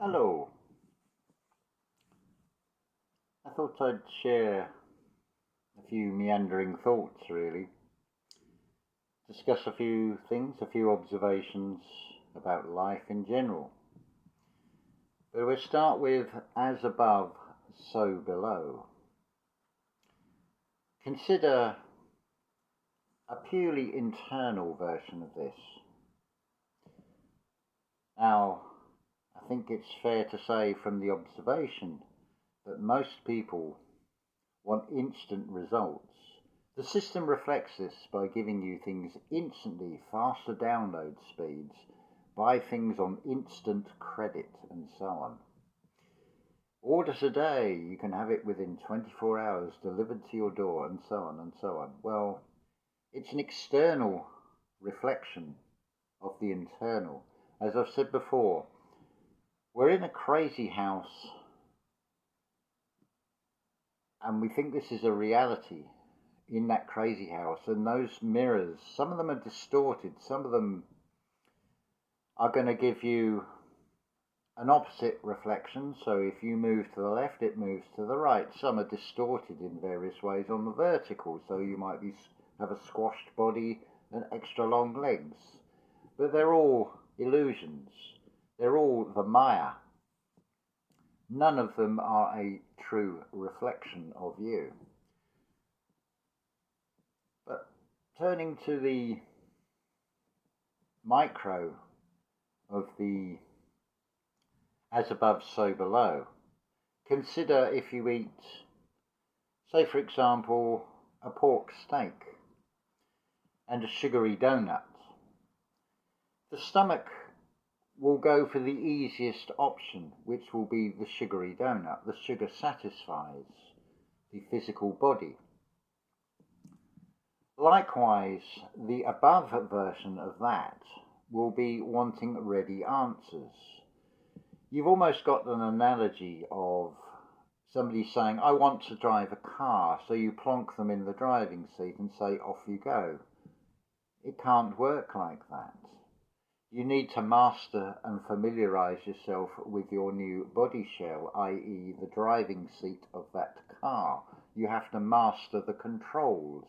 Hello. I thought I'd share a few meandering thoughts, really. Discuss a few things, a few observations about life in general. But we'll start with as above, so below. Consider a purely internal version of this. Now, I think it's fair to say from the observation that most people want instant results. The system reflects this by giving you things instantly, faster download speeds, buy things on instant credit, and so on. Order today, you can have it within 24 hours delivered to your door, and so on and so on. Well, it's an external reflection of the internal. As I've said before, we're in a crazy house and we think this is a reality in that crazy house. And those mirrors, some of them are distorted, some of them are going to give you an opposite reflection. So if you move to the left, it moves to the right. Some are distorted in various ways on the vertical, so you might have a squashed body and extra long legs. But they're all illusions. They're all the Maya. None of them are a true reflection of you. But turning to the micro of the as above, so below, consider if you eat, say for example, a pork steak and a sugary donut. The stomach will go for the easiest option, which will be the sugary donut. The sugar satisfies the physical body. Likewise, the above version of that will be wanting ready answers. You've almost got an analogy of somebody saying, I want to drive a car, so you plonk them in the driving seat and say, off you go. It can't work like that. You need to master and familiarize yourself with your new body shell, i.e. the driving seat of that car. You have to master the controls.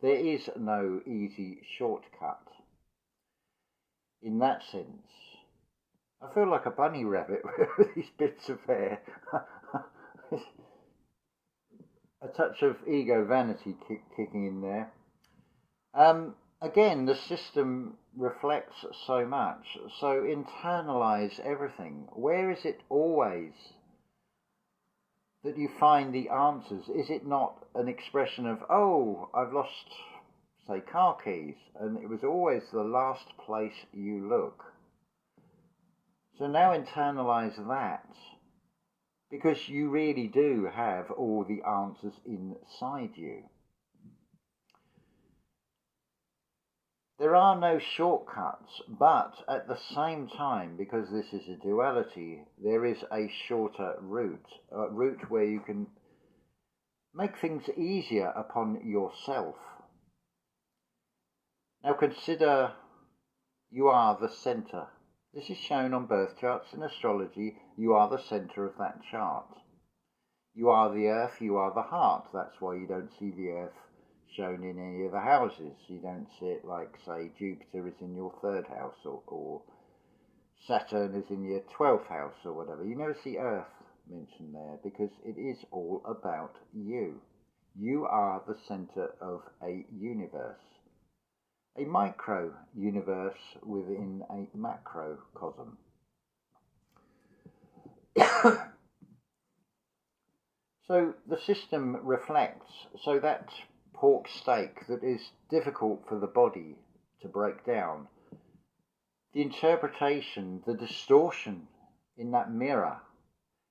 There is no easy shortcut. In that sense, I feel like a bunny rabbit with these bits of hair. A touch of ego vanity kicking in there. Again, the system reflects so much, so internalize everything. Where is it always that you find the answers? Is it not an expression of, oh, I've lost, say, car keys, and it was always the last place you look? So now internalize that, because you really do have all the answers inside you. There are no shortcuts, but at the same time, because this is a duality, there is a shorter route, a route where you can make things easier upon yourself. Now consider you are the center. This is shown on birth charts in astrology. You are the center of that chart. You are the earth, you are the heart. That's why you don't see the earth shown in any of the houses. You don't see it like, say, Jupiter is in your third house or Saturn is in your 12th house or whatever. You never see Earth mentioned there because it is all about you. You are the center of a universe, a micro universe within a macrocosm. So the system reflects, so that pork steak that is difficult for the body to break down, the interpretation, the distortion in that mirror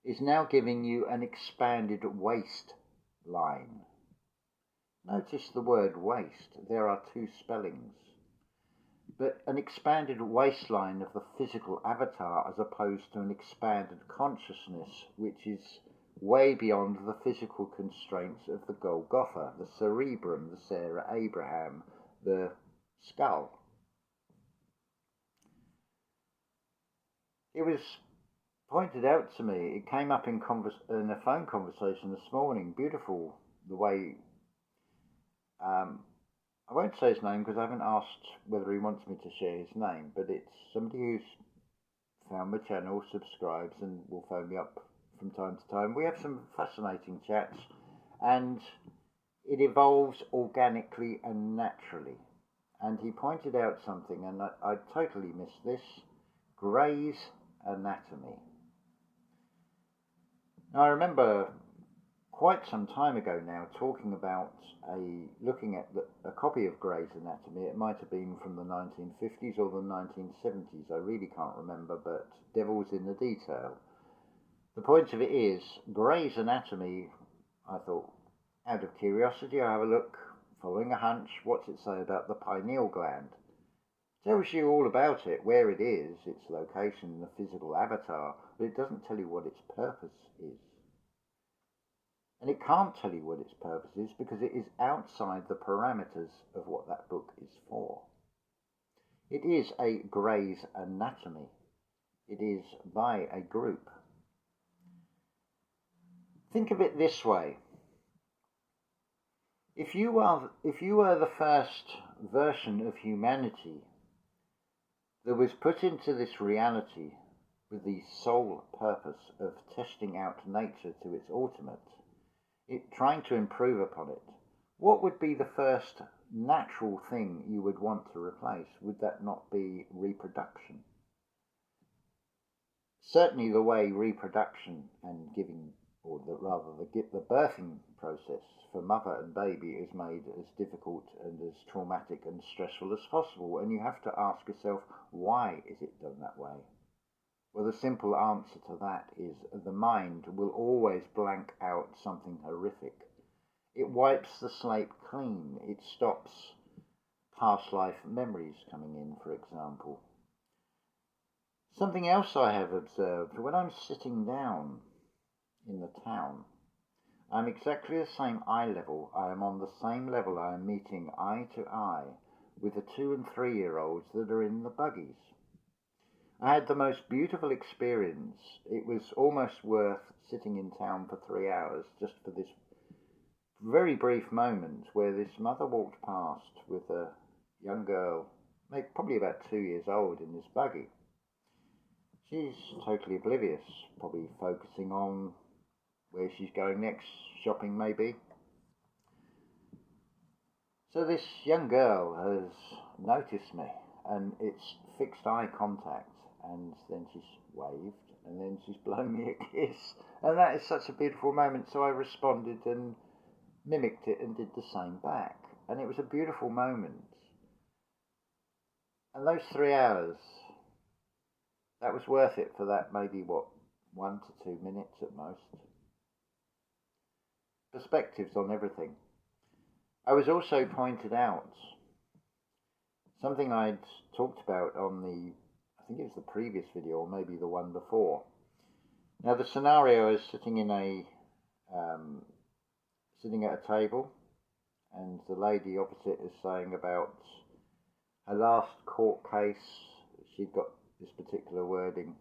is now giving you an expanded waistline. Notice the word waist, there are two spellings. But an expanded waistline of the physical avatar as opposed to an expanded consciousness which is way beyond the physical constraints of the Golgotha, the cerebrum, the Sarah Abraham, the skull. It was pointed out to me, it came up in a phone conversation this morning, beautiful the way, um, I won't say his name because I haven't asked whether he wants me to share his name, but it's somebody who's found my channel, subscribes, and will phone me up from time to time. We have some fascinating chats, and it evolves organically and naturally. And he pointed out something, and I totally missed this: Graze anatomy. Now, I remember quite some time ago now talking about looking at a copy of Gray's Anatomy. It might have been from the 1950s or the 1970s. I really can't remember, but devil's in the detail. The point of it is, Gray's Anatomy, I thought, out of curiosity, I have a look, following a hunch, what's it say about the pineal gland? Tells you all about it, where it is, its location, the physical avatar, but it doesn't tell you what its purpose is. And it can't tell you what its purpose is because it is outside the parameters of what that book is for. It is a Graze Anatomy. It is by a group. Think of it this way. If you were the first version of humanity that was put into this reality with the sole purpose of testing out nature to its ultimate, trying to improve upon it, what would be the first natural thing you would want to replace? Would that not be reproduction? Certainly the way reproduction and giving, or the birthing process for mother and baby is made as difficult and as traumatic and stressful as possible. And you have to ask yourself, why is it done that way? Well, the simple answer to that is the mind will always blank out something horrific. It wipes the slate clean. It stops past life memories coming in, for example. Something else I have observed, when I'm sitting down in the town, I'm exactly the same eye level. I am on the same level. I am meeting eye to eye with the 2 and 3 year olds that are in the buggies. I had the most beautiful experience. It was almost worth sitting in town for 3 hours just for this very brief moment where this mother walked past with a young girl, probably about 2 years old, in this buggy. She's totally oblivious, probably focusing on where she's going next, shopping maybe. So this young girl has noticed me, and it's fixed eye contact. And then she's waved, and then she's blown me a kiss. And that is such a beautiful moment, so I responded and mimicked it and did the same back. And it was a beautiful moment. And those 3 hours, that was worth it for that maybe, 1 to 2 minutes at most. Perspectives on everything. I was also pointed out something I'd talked about on I think it was the previous video or maybe the one before. Now the scenario is sitting at a table, and the lady opposite is saying about her last court case. She'd got this particular wording,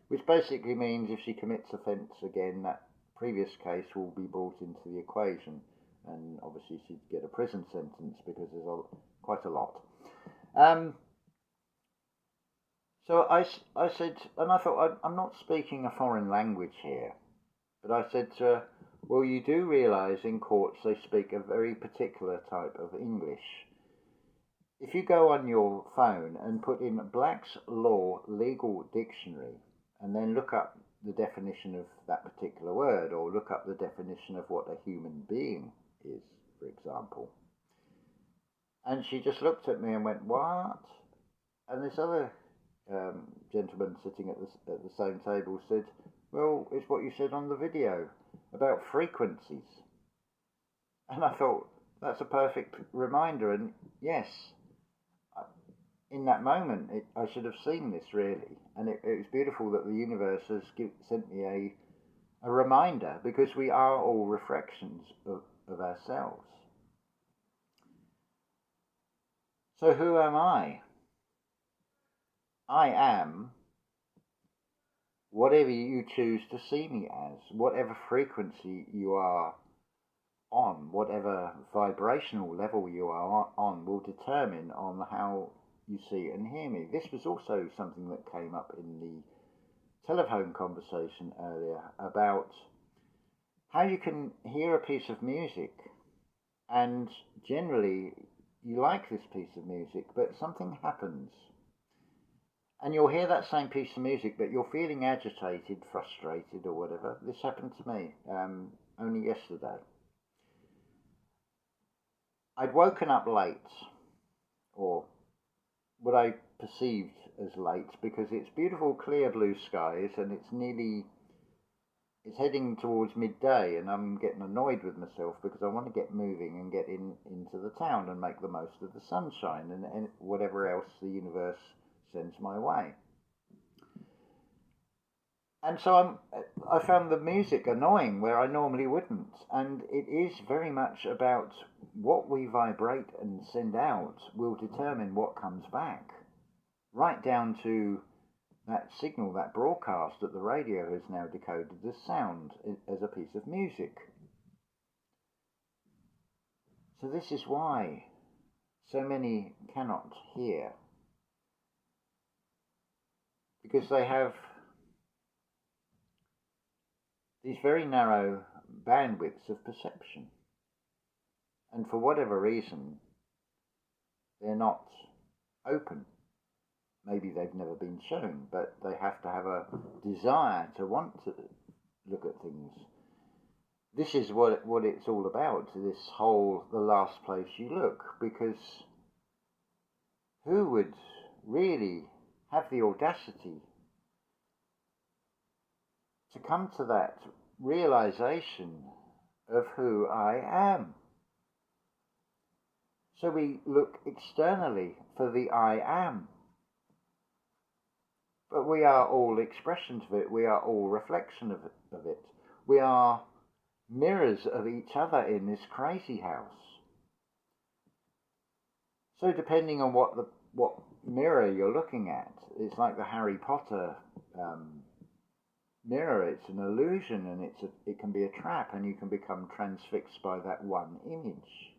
which basically means if she commits offence again, that previous case will be brought into the equation, and obviously she'd get a prison sentence because there's quite a lot. So I said, and I thought, I'm not speaking a foreign language here, but I said to her, well, you do realise in courts they speak a very particular type of English. If you go on your phone and put in Black's Law Legal Dictionary and then look up the definition of that particular word, or look up the definition of what a human being is, for example. And she just looked at me and went, what? And this other gentleman sitting at the same table said, well, it's what you said on the video about frequencies. And I thought, that's a perfect reminder. And yes, in that moment, I should have seen this really. And it was beautiful that the universe has sent me a reminder, because we are all reflections of ourselves. So who am I? I am whatever you choose to see me as, whatever frequency you are on, whatever vibrational level you are on, will determine on how you see and hear me. This was also something that came up in the telephone conversation earlier about how you can hear a piece of music and generally you like this piece of music, but something happens. And you'll hear that same piece of music, but you're feeling agitated, frustrated, or whatever. This happened to me only yesterday. I'd woken up late, or what I perceived as late, because it's beautiful, clear blue skies, and it's heading towards midday, and I'm getting annoyed with myself because I want to get moving and get into the town and make the most of the sunshine and whatever else the universe sends my way. And so I found the music annoying where I normally wouldn't. And it is very much about what we vibrate and send out will determine what comes back. Right down to that signal, that broadcast that the radio has now decoded as sound, as a piece of music. So this is why so many cannot hear. Because they have these very narrow bandwidths of perception. And for whatever reason, they're not open. Maybe they've never been shown, but they have to have a desire to want to look at things. This is what it's all about, this whole the last place you look, because who would really have the audacity to come to that realization of who I am? So we look externally for the I am. But we are all expressions of it. We are all reflection of it. We are mirrors of each other in this crazy house. So depending on what mirror you're looking at, it's like the Harry Potter mirror. It's an illusion, and it can be a trap, and you can become transfixed by that one image.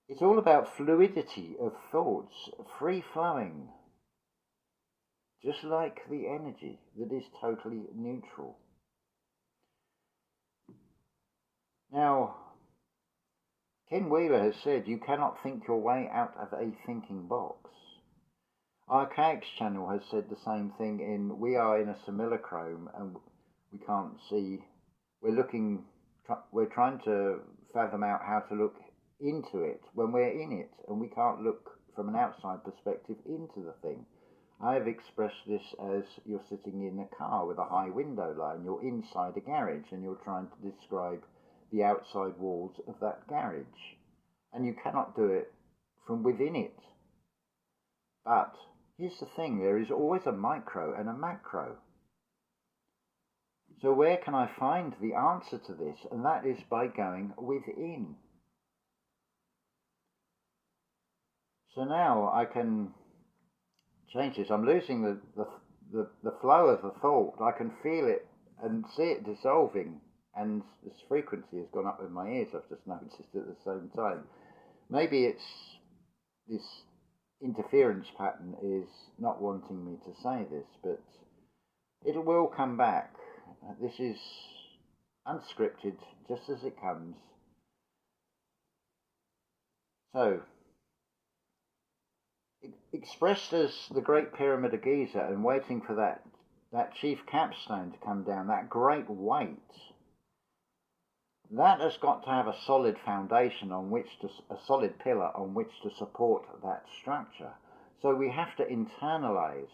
It's all about fluidity of thoughts, free flowing. Just like the energy that is totally neutral. Now, Ken Wheeler has said you cannot think your way out of a thinking box. Archaic's channel has said the same thing in we are in a simulacrum and we can't see. We're trying to fathom out how to look into it when we're in it, and we can't look from an outside perspective into the thing. I've expressed this as you're sitting in a car with a high window line, you're inside a garage and you're trying to describe the outside walls of that garage. And you cannot do it from within it. But here's the thing, there is always a micro and a macro. So where can I find the answer to this? And that is by going within. So now I can change this. I'm losing the flow of the thought. I can feel it and see it dissolving, and this frequency has gone up in my ears. I've just noticed at the same time. Maybe it's this interference pattern is not wanting me to say this, but it will come back. This is unscripted, just as it comes. So, expressed as the Great Pyramid of Giza and waiting for that chief capstone to come down, that great weight, that has got to have a solid foundation a solid pillar on which to support that structure. So we have to internalize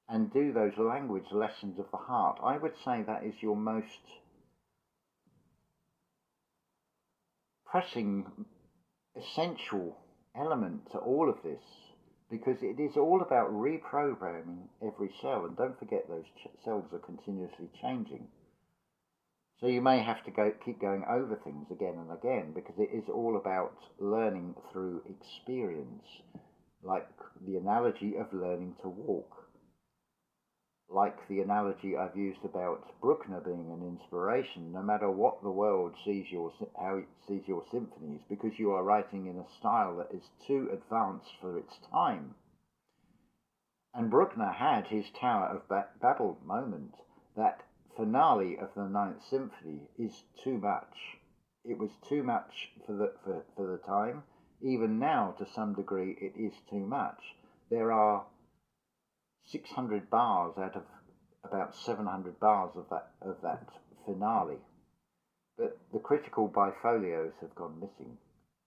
and do those language lessons of the heart. I would say that is your most pressing, essential element to all of this, because it is all about reprogramming every cell. And don't forget, those cells are continuously changing. So you may have to keep going over things again and again, because it is all about learning through experience, like the analogy of learning to walk. like the analogy I've used about Bruckner being an inspiration, no matter what the world how it sees your symphonies, because you are writing in a style that is too advanced for its time. And Bruckner had his Tower of Babel moment. That finale of the Ninth Symphony is too much. It was too much for the time. Even now, to some degree, it is too much. There are 600 bars out of about 700 bars of that finale. But the critical bifolios have gone missing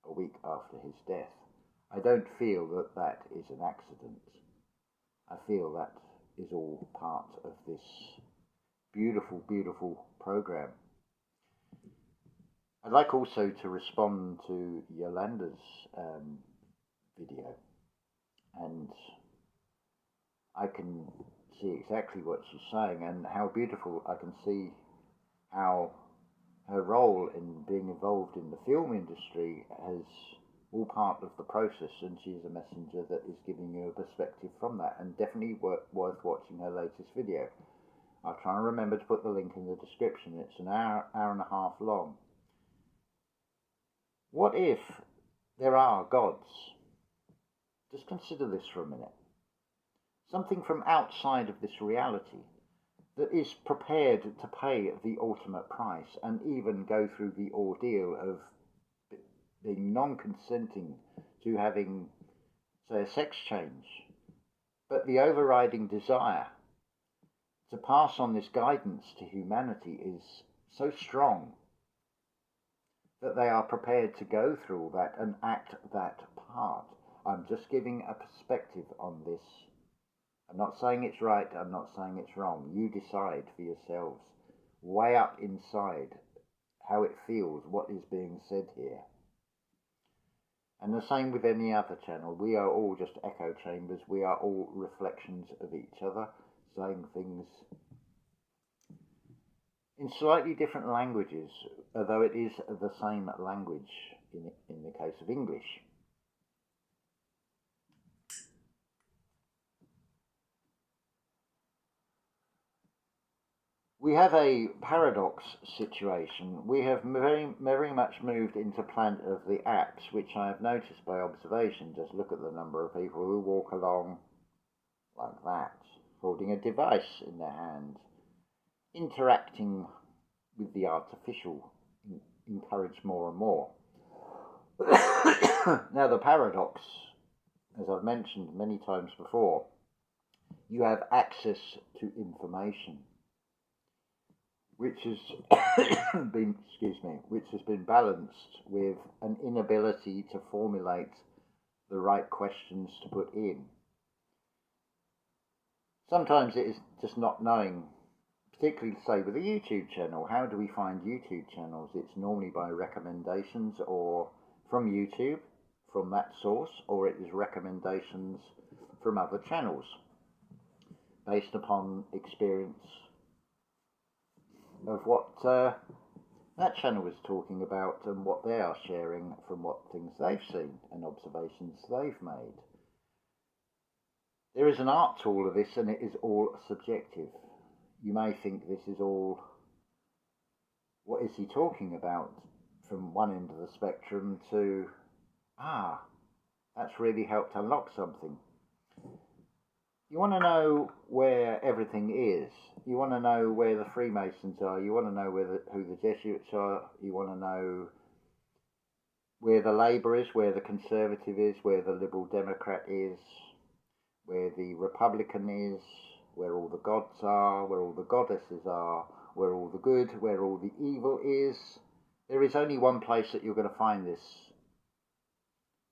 a week after his death. I don't feel that that is an accident. I feel that is all part of this beautiful, beautiful program. I'd like also to respond to Yolanda's video, and I can see exactly what she's saying and how beautiful. I can see how her role in being involved in the film industry has all part of the process, and she's a messenger that is giving you a perspective from that, and definitely worth watching her latest video. I'll try and remember to put the link in the description. It's an hour and a half long. What if there are gods? Just consider this for a minute. Something from outside of this reality that is prepared to pay the ultimate price and even go through the ordeal of being non-consenting to having, say, a sex change, but the overriding desire to pass on this guidance to humanity is so strong that they are prepared to go through all that and act that part. I'm just giving a perspective on this. I'm not saying it's right, I'm not saying it's wrong. You decide for yourselves, way up inside, how it feels, what is being said here. And the same with any other channel. We are all just echo chambers. We are all reflections of each other, saying things in slightly different languages, although it is the same language in the case of English. We have a paradox situation. We have very much moved into Planet of the Apps, which I have noticed by observation. Just look at the number of people who walk along like that, holding a device in their hand, interacting with the artificial, encouraged more and more. Now the paradox, as I've mentioned many times before, you have access to information, which has been balanced with an inability to formulate the right questions to put in. Sometimes it is just not knowing, particularly say with a YouTube channel. How do we find YouTube channels? It's normally by recommendations or from YouTube, from that source, or it is recommendations from other channels based upon experience of what that channel is talking about and what they are sharing from what things they've seen and observations they've made. There is an art to all of this, and it is all subjective. You may think this is all, what is he talking about, from one end of the spectrum to, that's really helped unlock something. You want to know where everything is. You want to know where the Freemasons are. You want to know who the Jesuits are. You want to know where the Labour is, where the Conservative is, where the Liberal Democrat is, where the Republican is, where all the gods are, where all the goddesses are, where all the good, where all the evil is. There is only one place that you're going to find this.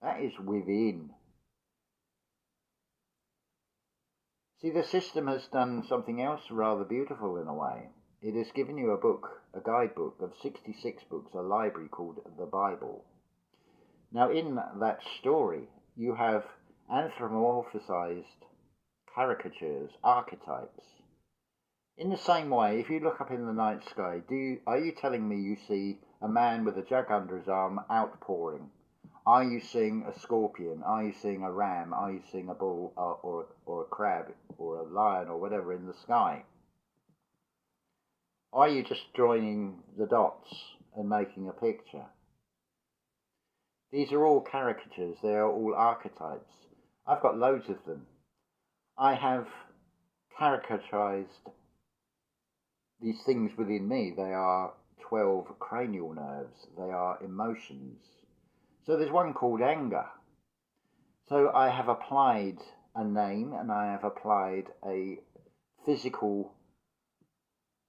That is within. See, the system has done something else rather beautiful in a way. It has given you a book, a guidebook of 66 books, a library called the Bible. Now, in that story, you have anthropomorphized caricatures, archetypes. In the same way, if you look up in the night sky, are you telling me you see a man with a jug under his arm outpouring? Are you seeing a scorpion? Are you seeing a ram? Are you seeing a bull or a crab or a lion or whatever in the sky? Are you just joining the dots and making a picture? These are all caricatures, they are all archetypes. I've got loads of them. I have caricaturized these things within me. They are 12 cranial nerves, they are emotions. So there's one called anger. So I have applied a name and I have applied a physical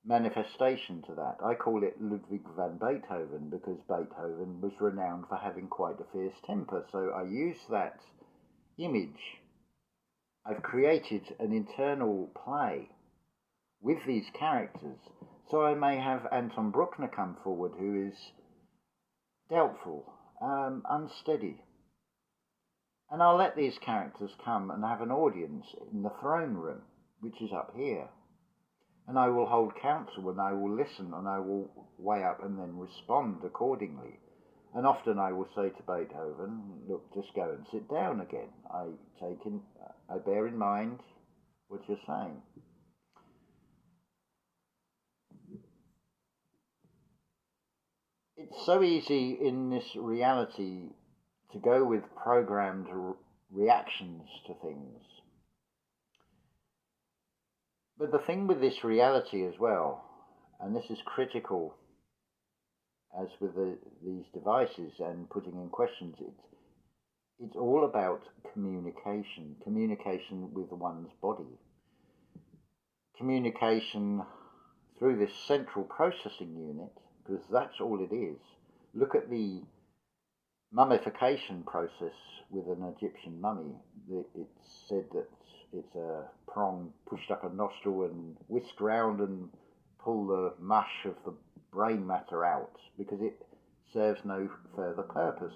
manifestation to that. I call it Ludwig van Beethoven because Beethoven was renowned for having quite a fierce temper. So I use that image. I've created an internal play with these characters. So I may have Anton Bruckner come forward, who is doubtful, unsteady. And I'll let these characters come and have an audience in the throne room, which is up here. And I will hold counsel and I will listen and I will weigh up and then respond accordingly. And often I will say to Beethoven, look, just go and sit down again. I bear in mind what you're saying. It's so easy in this reality to go with programmed reactions to things. But the thing with this reality as well, and this is critical as with these devices and putting in questions, it's all about communication with one's body, communication through this central processing unit, because that's all it is. Look at the mummification process with an Egyptian mummy. It's said that it's a prong pushed up a nostril and whisked round and pull the mush of the brain matter out because it serves no further purpose.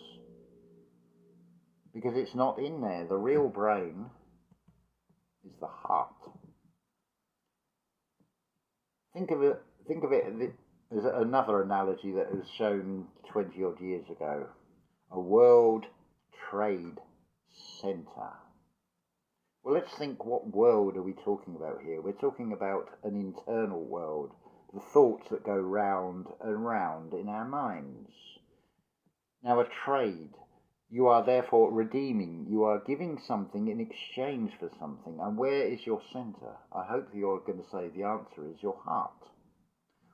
Because it's not in there. The real brain is the heart. Think of it as another analogy that was shown 20 odd years ago. A World Trade Center. Well, let's think, what world are we talking about here? We're talking about an internal world, the thoughts that go round and round in our minds. Now, a trade, you are therefore redeeming, you are giving something in exchange for something. And where is your center? I hope you're going to say the answer is your heart.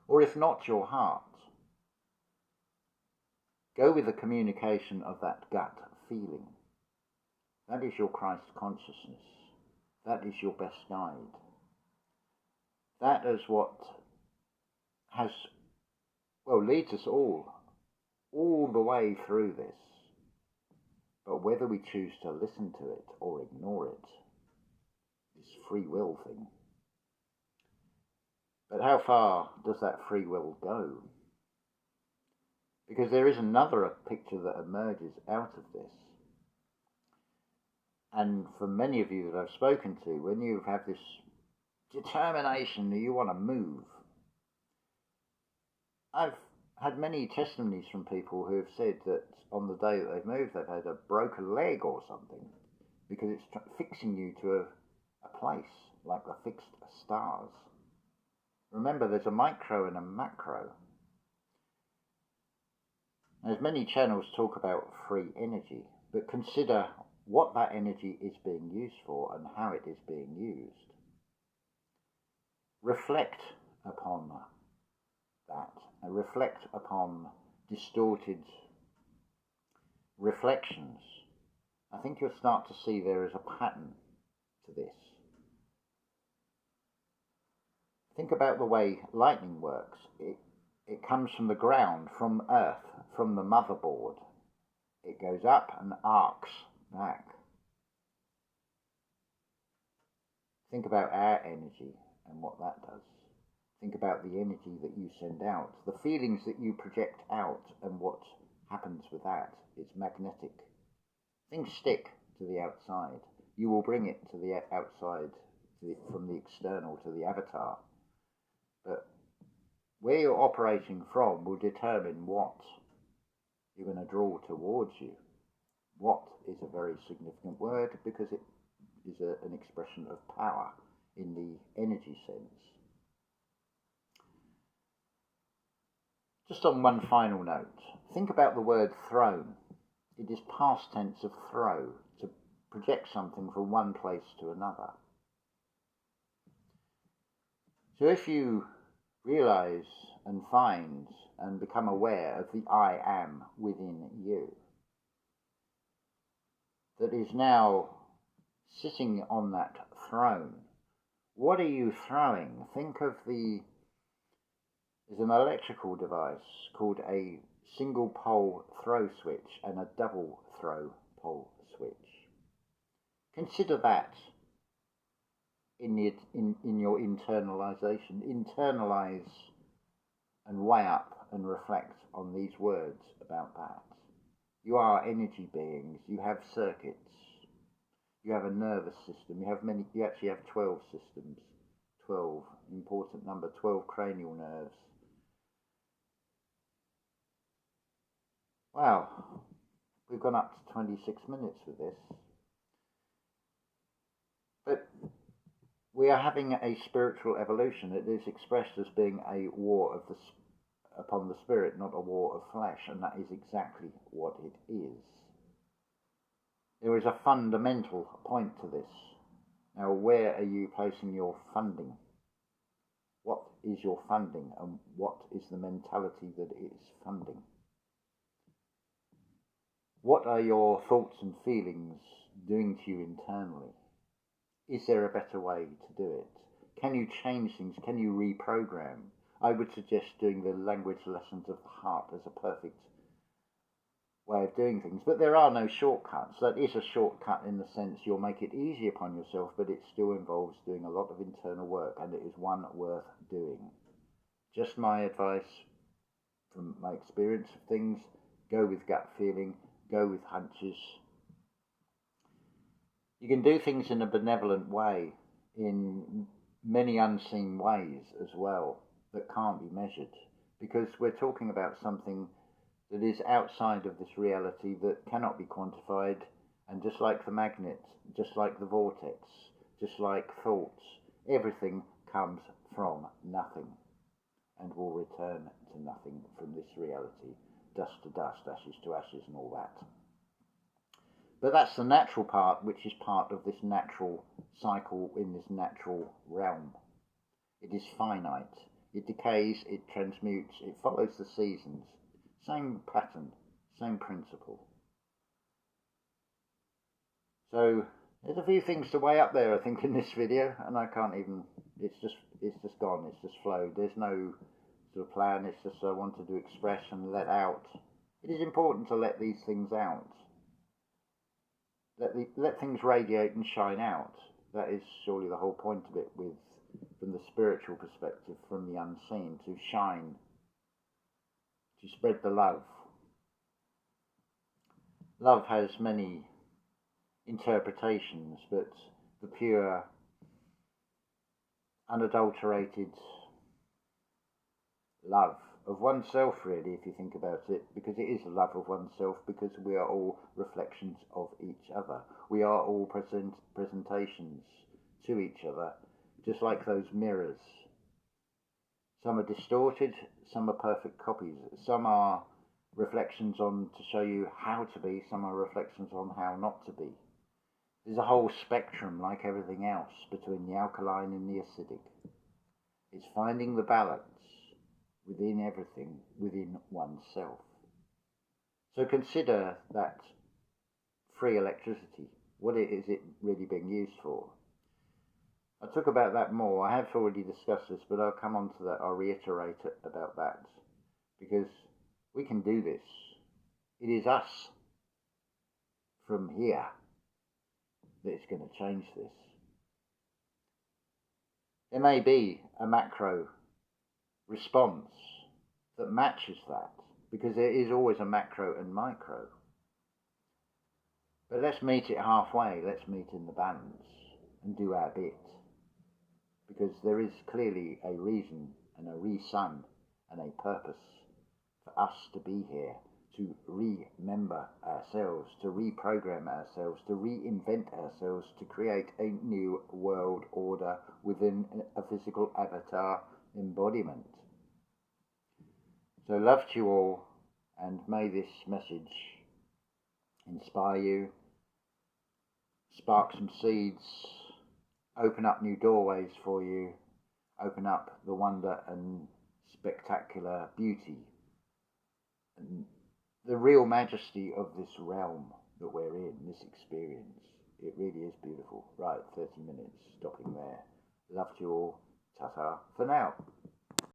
Or if not your heart, go with the communication of that gut feeling. That is your Christ consciousness. That is your best guide. That is what leads us all the way through this. But whether we choose to listen to it or ignore it, this free will thing. But how far does that free will go? Because there is another picture that emerges out of this. And for many of you that I've spoken to, when you have this determination that you want to move, I've had many testimonies from people who have said that on the day that they've moved, they've had a broken leg or something, because it's fixing you to a place, like the fixed stars. Remember, there's a micro and a macro. As many channels talk about free energy, but consider what that energy is being used for and how it is being used. Reflect upon that, and reflect upon distorted reflections. I think you'll start to see there is a pattern to this. Think about the way lightning works. It comes from the ground, from Earth, from the motherboard. It goes up and arcs back. Think about our energy and what that does. Think about the energy that you send out, the feelings that you project out, and what happens with that. It's magnetic. Things stick to the outside. You will bring it to the outside, from the external to the avatar. But where you're operating from will determine what you're going to draw towards you. What is a very significant word because it is an expression of power. in the energy sense. Just on one final note, think about the word thrown. It is past tense of throw, to project something from one place to another. So if you realize and find and become aware of the I am within you, that is now sitting on that throne, what are you throwing? Think of there's an electrical device called a single pole throw switch and a double throw pole switch. Consider that in your internalization. Internalize and weigh up and reflect on these words about that. You are energy beings. You have circuits. You have a nervous system. You actually have 12 systems. 12, important number, 12 cranial nerves. Wow, we've gone up to 26 minutes with this. But we are having a spiritual evolution. It is expressed as being a war upon the spirit, not a war of flesh, and that is exactly what it is. There is a fundamental point to this. Now, where are you placing your funding? What is your funding, and what is the mentality that is funding? What are your thoughts and feelings doing to you internally? Is there a better way to do it? Can you change things? Can you reprogram? I would suggest doing the language lessons of the heart as a perfect way of doing things. But there are no shortcuts. That is a shortcut in the sense you'll make it easy upon yourself, but it still involves doing a lot of internal work, and it is one worth doing. Just my advice from my experience of things: go with gut feeling, go with hunches. You can do things in a benevolent way, in many unseen ways as well, that can't be measured, because we're talking about something that is outside of this reality that cannot be quantified, and just like the magnet, just like the vortex, just like thoughts, everything comes from nothing and will return to nothing from this reality, dust to dust, ashes to ashes, and all that. But that's the natural part, which is part of this natural cycle in this natural realm. It is finite. It decays, it transmutes, it follows the seasons. Same pattern, same principle. So there's a few things to weigh up there, I think, in this video, and I can't even, it's just gone, it's just flowed. There's no sort of plan, it's just I wanted to express and let out. It is important to let these things out. Let things radiate and shine out. That is surely the whole point of it, from the spiritual perspective, from the unseen, to shine, to spread the love. Love has many interpretations, but the pure, unadulterated love of oneself, really, if you think about it, because it is a love of oneself, because we are all reflections of each other. We are all presentations to each other, just like those mirrors. Some are distorted, some are perfect copies, some are reflections on to show you how to be, some are reflections on how not to be. There's a whole spectrum, like everything else, between the alkaline and the acidic. It's finding the balance within everything, within oneself. So consider that free electricity. What is it really being used for? I'll talk about that more. I have already discussed this, but I'll come on to that. I'll reiterate about that, because we can do this. It is us from here that is going to change this. There may be a macro response that matches that, because there is always a macro and micro. But let's meet it halfway, let's meet in the balance and do our bit, because there is clearly a reason and a reason and a purpose for us to be here, to remember ourselves, to reprogram ourselves, to reinvent ourselves, to create a new world order within a physical avatar embodiment. So love to you all, and may this message inspire you, spark some seeds, open up new doorways for you, open up the wonder and spectacular beauty and the real majesty of this realm that we're in, this experience. It really is beautiful. Right, 30 minutes, stopping there. Love to you all. Ta-ta for now.